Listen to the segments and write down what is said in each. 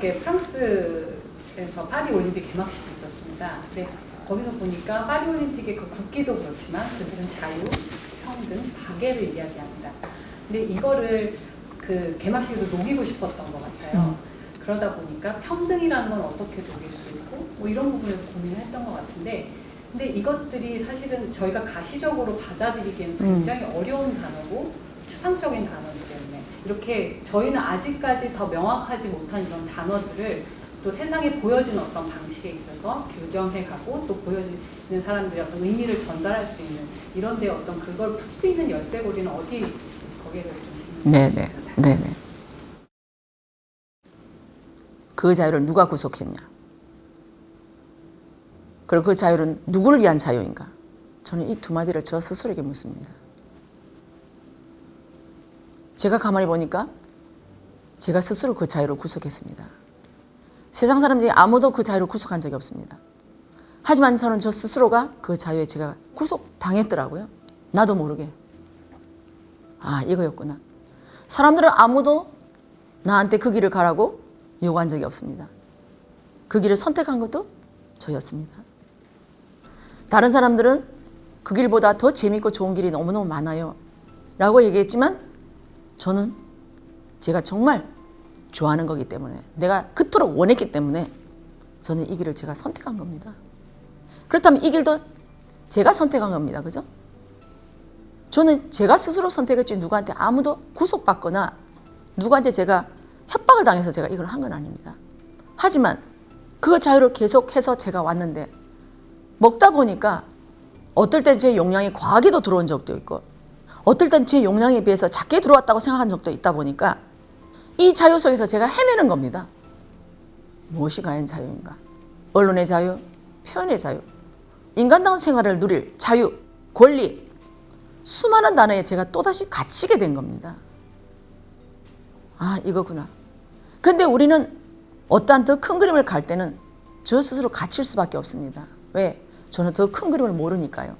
그저께 프랑스에서 파리 올림픽 개막식이 있었습니다. 근데 거기서 보니까 파리 올림픽의 그 국기도 그렇지만 그들은 자유, 평등, 박애를 이야기합니다. 근데 이거를 그 개막식에도 녹이고 싶었던 것 같아요. 그러다 보니까 평등이라는 건 어떻게 녹일 수 있고 뭐 이런 부분에서 고민을 했던 것 같은데, 근데 이것들이 사실은 저희가 가시적으로 받아들이기에는 굉장히 어려운 단어고 추상적인 단어이기 때문에 이렇게 저희는 아직까지 더 명확하지 못한 이런 단어들을 또 세상에 보여지는 어떤 방식에 있어서 규정해가고 또 보여지는 사람들이 어떤 의미를 전달할 수 있는 이런 데 어떤 그걸 풀 수 있는 열쇠고리는 어디에 있을지 거기에 대해서 좀 질문을 드리겠습니다. 네네. 그 자유를 누가 구속했냐? 그리고 그 자유는 누구를 위한 자유인가? 저는 이 두 마디를 저 스스로에게 묻습니다. 제가 가만히 보니까 제가 스스로 그 자유를 구속했습니다. 세상 사람들이 아무도 그 자유를 구속한 적이 없습니다. 하지만 저는 저 스스로가 그 자유에 제가 구속당했더라고요. 나도 모르게. 아, 이거였구나. 사람들은 아무도 나한테 그 길을 가라고 요구한 적이 없습니다. 그 길을 선택한 것도 저였습니다. 다른 사람들은 그 길보다 더 재밌고 좋은 길이 너무너무 많아요 라고 얘기했지만 저는 제가 정말 좋아하는 거기 때문에, 내가 그토록 원했기 때문에 저는 이 길을 제가 선택한 겁니다. 그렇다면 이 길도 제가 선택한 겁니다. 그죠? 저는 제가 스스로 선택했지 누구한테 아무도 구속받거나 누구한테 제가 협박을 당해서 제가 이걸 한 건 아닙니다. 하지만 그 자유를 계속해서 제가 왔는데 먹다 보니까 어떨 땐 제 용량이 과하게도 들어온 적도 있고 어떨 땐 제 용량에 비해서 작게 들어왔다고 생각한 적도 있다 보니까 이 자유 속에서 제가 헤매는 겁니다. 무엇이 과연 자유인가? 언론의 자유, 표현의 자유, 인간다운 생활을 누릴 자유, 권리, 수많은 단어에 제가 또다시 갇히게 된 겁니다. 아, 이거구나. 근데 우리는 어떠한 더 큰 그림을 갈 때는 저 스스로 갇힐 수밖에 없습니다. 왜? 저는 더 큰 그림을 모르니까요.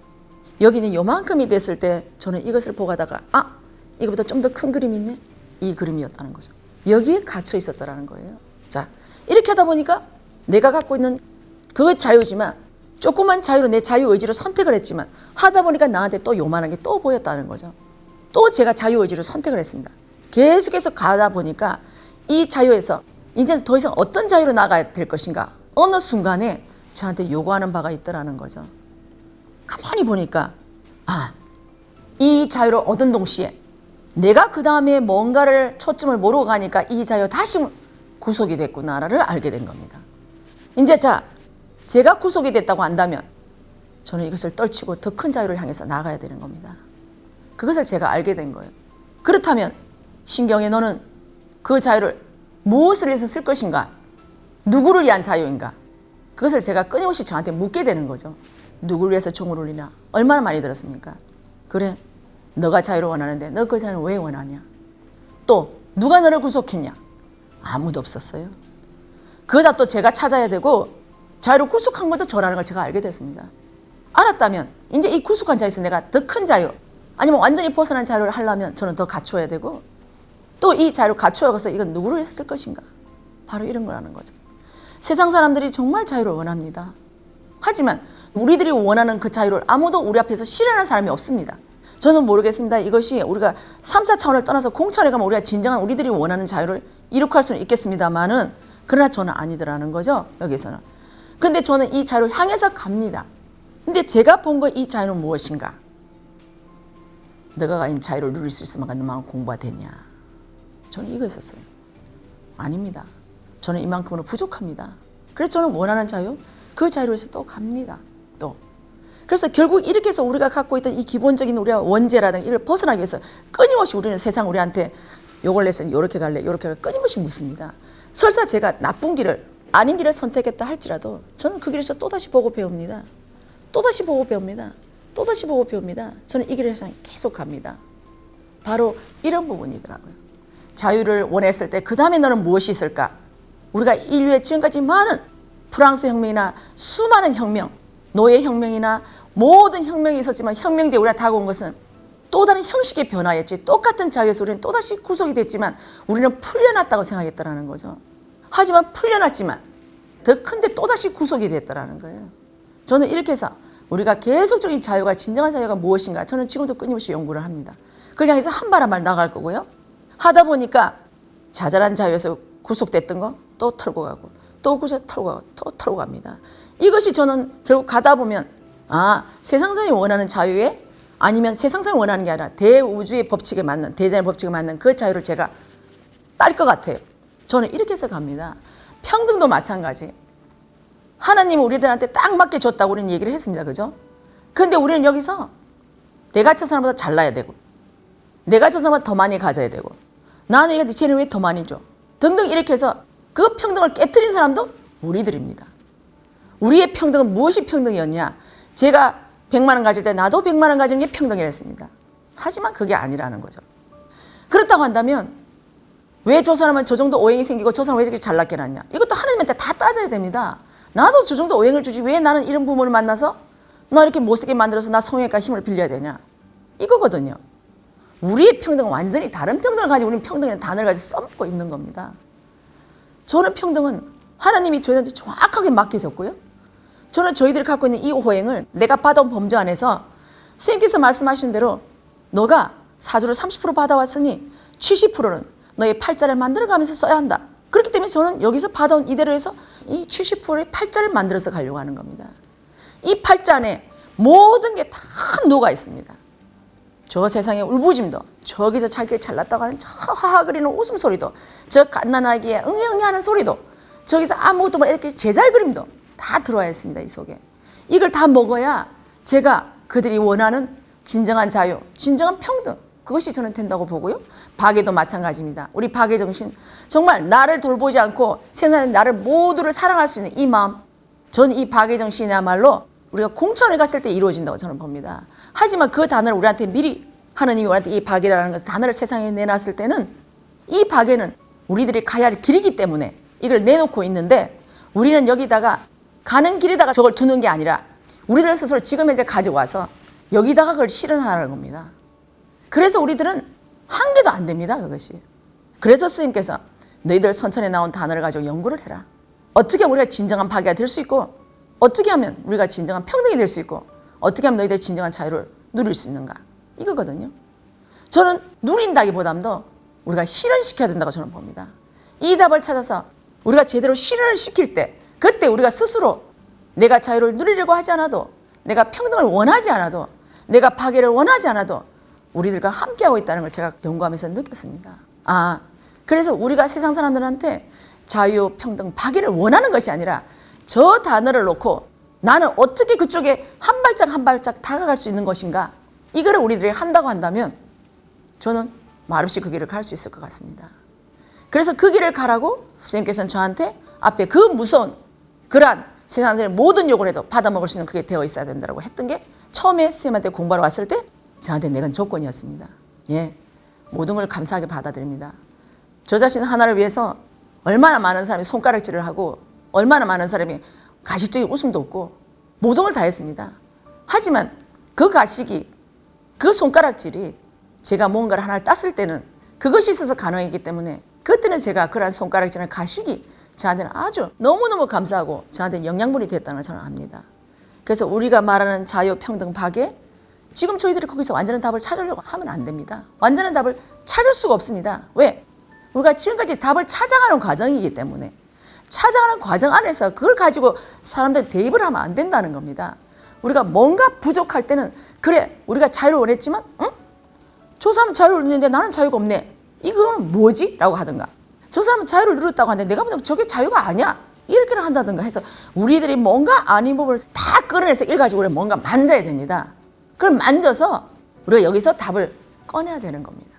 여기는 요만큼이 됐을 때 저는 이것을 보고 가다가 아, 이거보다 좀 더 큰 그림이 있네? 이 그림이었다는 거죠. 여기에 갇혀 있었다는 거예요. 자, 이렇게 하다 보니까 내가 갖고 있는 그 자유지만 조그만 자유로 내 자유의지로 선택을 했지만 하다 보니까 나한테 또 요만한 게 또 보였다는 거죠. 또 제가 자유의지로 선택을 했습니다. 계속해서 가다 보니까 이 자유에서 이제는 더 이상 어떤 자유로 나가야 될 것인가? 어느 순간에 저한테 요구하는 바가 있더라는 거죠. 가만히 보니까 아, 이 자유를 얻은 동시에 내가 그 다음에 뭔가를 초점을 모르고 가니까 이 자유 다시 구속이 됐구나를 알게 된 겁니다. 이제 자, 제가 구속이 됐다고 한다면 저는 이것을 떨치고 더 큰 자유를 향해서 나가야 되는 겁니다. 그것을 제가 알게 된 거예요. 그렇다면 신경에 너는 그 자유를 무엇을 위해서 쓸 것인가? 누구를 위한 자유인가? 그것을 제가 끊임없이 저한테 묻게 되는 거죠. 누구를 위해서 종을 울리나? 얼마나 많이 들었습니까? 그래, 너가 자유를 원하는데 너 그 자유를 왜 원하냐? 또 누가 너를 구속했냐? 아무도 없었어요. 그러다 또 제가 찾아야 되고 자유를 구속한 것도 저라는 걸 제가 알게 됐습니다. 알았다면 이제 이 구속한 자유에서 내가 더 큰 자유 아니면 완전히 벗어난 자유를 하려면 저는 더 갖추어야 되고 또 이 자유를 갖추어가서 이건 누구를 위해서 쓸 것인가? 바로 이런 거라는 거죠. 세상 사람들이 정말 자유를 원합니다. 하지만 우리들이 원하는 그 자유를 아무도 우리 앞에서 실현하는 사람이 없습니다. 저는 모르겠습니다. 이것이 우리가 3, 4차원을 떠나서 공차원에 가면 우리가 진정한 우리들이 원하는 자유를 이룩할 수는 있겠습니다만은 그러나 저는 아니더라는 거죠. 여기서는. 근데 저는 이 자유를 향해서 갑니다. 근데 제가 본 거 이 자유는 무엇인가? 너가 가진 자유를 누릴 수 있을 만큼 공부가 됐냐? 저는 이거였었어요. 아닙니다. 저는 이만큼으로 부족합니다. 그래서 저는 원하는 자유, 그 자유로 해서 또 갑니다. 또. 그래서 결국 이렇게 해서 우리가 갖고 있던 이 기본적인 우리가 원죄라든가 이걸 벗어나기 위해서 끊임없이 우리는 세상 우리한테 요걸 내서 이렇게 갈래, 이렇게 갈래 끊임없이 묻습니다. 설사 제가 나쁜 길을, 아닌 길을 선택했다 할지라도 저는 그 길에서 또다시 보고 배웁니다. 또다시 보고 배웁니다. 또다시 보고 배웁니다. 저는 이 길에서 계속 갑니다. 바로 이런 부분이더라고요. 자유를 원했을 때 그 다음에 너는 무엇이 있을까? 우리가 인류의 지금까지 많은 프랑스 혁명이나 수많은 혁명, 노예혁명이나 모든 혁명이 있었지만 혁명 뒤에 우리가 다가온 것은 또 다른 형식의 변화였지 똑같은 자유에서 우리는 또다시 구속이 됐지만 우리는 풀려났다고 생각했다는 거죠. 하지만 풀려났지만 더 큰데 또다시 구속이 됐더라는 거예요. 저는 이렇게 해서 우리가 계속적인 자유가 진정한 자유가 무엇인가 저는 지금도 끊임없이 연구를 합니다. 그걸 향해서 한 발 한 발 나갈 거고요. 하다 보니까 자잘한 자유에서 구속됐던 거 또 털고 가고 또 구속 털고 가고 또 털고 갑니다. 이것이 저는 결국 가다 보면 세상사람이 원하는 자유에 아니면 세상사람이 원하는 게 아니라 대우주의 법칙에 맞는 대자연의 법칙에 맞는 그 자유를 제가 딸 것 같아요. 저는 이렇게 해서 갑니다. 평등도 마찬가지. 하나님은 우리들한테 딱 맞게 줬다고 우리는 얘기를 했습니다. 그죠? 그런데 우리는 여기서 내가 저 사람보다 잘나야 되고 내가 저 사람보다 더 많이 가져야 되고 나는 얘기한테 쟤는 왜 더 많이 줘? 등등 이렇게 해서 그 평등을 깨트린 사람도 우리들입니다. 우리의 평등은 무엇이 평등이었냐? 제가 100만 원 가질 때 나도 100만 원 가지는 게 평등이랬습니다. 하지만 그게 아니라는 거죠. 그렇다고 한다면 왜 저 사람은 저 정도 오행이 생기고 저 사람은 왜 이렇게 잘났게 났냐? 이것도 하나님한테 다 따져야 됩니다. 나도 저 정도 오행을 주지 왜 나는 이런 부모를 만나서 너 이렇게 못쓰게 만들어서 나 성형외과 힘을 빌려야 되냐? 이거거든요. 우리의 평등은 완전히 다른 평등을 가지고 우리는 평등이라는 단어를 가지고 써먹고 있는 겁니다. 저는 평등은 하나님이 저희한테 정확하게 맡겨졌고요. 저는 저희들이 갖고 있는 이 호행을 내가 받아온 범주 안에서 선생님께서 말씀하신 대로 너가 사주를 30% 받아왔으니 70%는 너의 팔자를 만들어가면서 써야 한다. 그렇기 때문에 저는 여기서 받아온 이대로 해서 이 70%의 팔자를 만들어서 가려고 하는 겁니다. 이 팔자 안에 모든 게 다 녹아 있습니다. 저 세상의 울부짐도 저기서 자기를 잘났다고 하는 저 하하거리는 웃음소리도 저 갓난아기의 응애응애하는 소리도 저기서 아무것도 모르는 이렇게 제잘 그림도 다 들어와 있습니다. 이 속에. 이걸 다 먹어야 제가 그들이 원하는 진정한 자유, 진정한 평등 그것이 저는 된다고 보고요. 박애도 마찬가지입니다. 우리 박애 정신 정말 나를 돌보지 않고 세상에 나를 모두를 사랑할 수 있는 이 마음 저는 이 박애 정신이야말로 우리가 공천에 갔을 때 이루어진다고 저는 봅니다. 하지만 그 단어를 우리한테 미리 하나님이 우리한테 이 박애라는 것을 단어를 세상에 내놨을 때는 이 박애는 우리들이 가야 할 길이기 때문에 이걸 내놓고 있는데 우리는 여기다가 가는 길에다가 저걸 두는 게 아니라 우리들 스스로 지금 현재 가지고 와서 여기다가 그걸 실현하는 겁니다. 그래서 우리들은 한 개도 안 됩니다. 그것이. 그래서 스님께서 너희들 선천에 나온 단어를 가지고 연구를 해라. 어떻게 하면 우리가 진정한 박애가 될 수 있고 어떻게 하면 우리가 진정한 평등이 될 수 있고 어떻게 하면 너희들 진정한 자유를 누릴 수 있는가 이거거든요. 저는 누린다기보다도 우리가 실현시켜야 된다고 저는 봅니다. 이 답을 찾아서 우리가 제대로 실현을 시킬 때 그때 우리가 스스로 내가 자유를 누리려고 하지 않아도 내가 평등을 원하지 않아도 내가 박애를 원하지 않아도 우리들과 함께하고 있다는 걸 제가 연구하면서 느꼈습니다. 그래서 우리가 세상 사람들한테 자유, 평등, 박애를 원하는 것이 아니라 저 단어를 놓고 나는 어떻게 그쪽에 한 발짝 한 발짝 다가갈 수 있는 것인가 이거를 우리들이 한다고 한다면 저는 말없이 그 길을 갈 수 있을 것 같습니다. 그래서 그 길을 가라고 선생님께서는 저한테 앞에 그 무서운 그러한 세상의 모든 욕을 해도 받아먹을 수 있는 그게 되어 있어야 된다고 했던 게 처음에 선생님한테 공부하러 왔을 때 저한테 내건 조건이었습니다. 모든 걸 감사하게 받아들입니다. 저 자신 하나를 위해서 얼마나 많은 사람이 손가락질을 하고 얼마나 많은 사람이 가식적인 웃음도 없고 모든 걸 다 했습니다. 하지만 그 가식이 그 손가락질이 제가 뭔가를 하나를 땄을 때는 그것이 있어서 가능했기 때문에 그때는 제가 그러한 손가락질이나 가식이 저한테는 아주 너무너무 감사하고 저한테는 영양분이 됐다는 걸 저는 압니다. 그래서 우리가 말하는 자유, 평등, 박애 지금 저희들이 거기서 완전한 답을 찾으려고 하면 안 됩니다. 완전한 답을 찾을 수가 없습니다. 왜? 우리가 지금까지 답을 찾아가는 과정이기 때문에 찾아가는 과정 안에서 그걸 가지고 사람들 대입을 하면 안 된다는 겁니다. 우리가 뭔가 부족할 때는 그래 우리가 자유를 원했지만 저 사람은 자유를 누리는데 나는 자유가 없네. 이건 뭐지? 라고 하든가 저 사람은 자유를 누렸다고 하는데 내가 보면 저게 자유가 아니야. 이렇게는 한다든가 해서 우리들이 뭔가 아닌 부분을 다 끌어내서 이걸 가지고 우리가 뭔가 만져야 됩니다. 그걸 만져서 우리가 여기서 답을 꺼내야 되는 겁니다.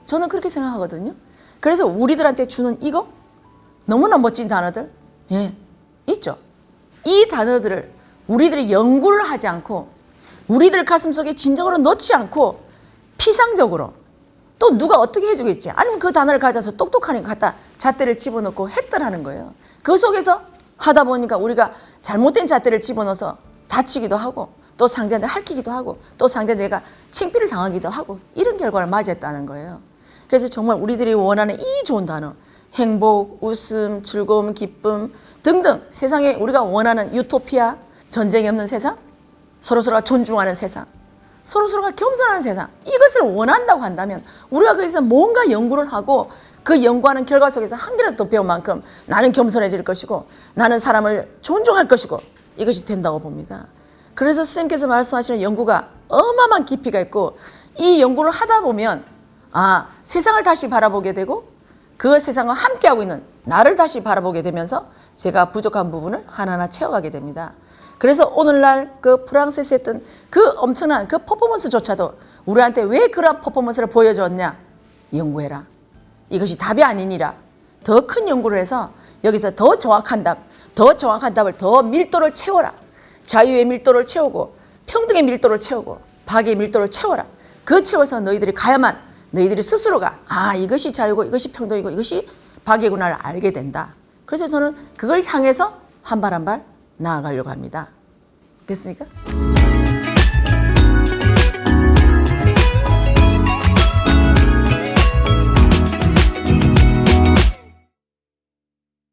저는 그렇게 생각하거든요. 그래서 우리들한테 주는 이거 너무나 멋진 단어들 있죠. 이 단어들을 우리들이 연구를 하지 않고 우리들 가슴속에 진정으로 넣지 않고 피상적으로 또 누가 어떻게 해주겠지 아니면 그 단어를 가져서 똑똑하니까 갖다 잣대를 집어넣고 했더라는 거예요. 그 속에서 하다 보니까 우리가 잘못된 잣대를 집어넣어서 다치기도 하고 또 상대한테 핥히기도 하고 또 상대한테 내가 창피를 당하기도 하고 이런 결과를 맞이했다는 거예요. 그래서 정말 우리들이 원하는 이 좋은 단어 행복, 웃음, 즐거움, 기쁨 등등 세상에 우리가 원하는 유토피아, 전쟁이 없는 세상, 서로서로가 존중하는 세상, 서로서로가 겸손하는 세상, 이것을 원한다고 한다면 우리가 거기서 뭔가 연구를 하고 그 연구하는 결과 속에서 한 개라도 더 배운 만큼 나는 겸손해질 것이고 나는 사람을 존중할 것이고 이것이 된다고 봅니다. 그래서 스님께서 말씀하시는 연구가 어마어마한 깊이가 있고 이 연구를 하다 보면 세상을 다시 바라보게 되고 그 세상과 함께하고 있는 나를 다시 바라보게 되면서 제가 부족한 부분을 하나하나 채워가게 됩니다. 그래서 오늘날 그 프랑스에서 했던 그 엄청난 그 퍼포먼스조차도 우리한테 왜 그런 퍼포먼스를 보여줬냐? 연구해라. 이것이 답이 아니니라. 더 큰 연구를 해서 여기서 더 정확한 답을 더 밀도를 채워라. 자유의 밀도를 채우고 평등의 밀도를 채우고 박의 밀도를 채워라. 그 채워서 너희들이 가야만 너희들이 스스로가 이것이 자유고 이것이 평등이고 이것이 박이구나를 알게 된다. 그래서 저는 그걸 향해서 한 발 한 발 나아가려고 합니다. 됐습니까?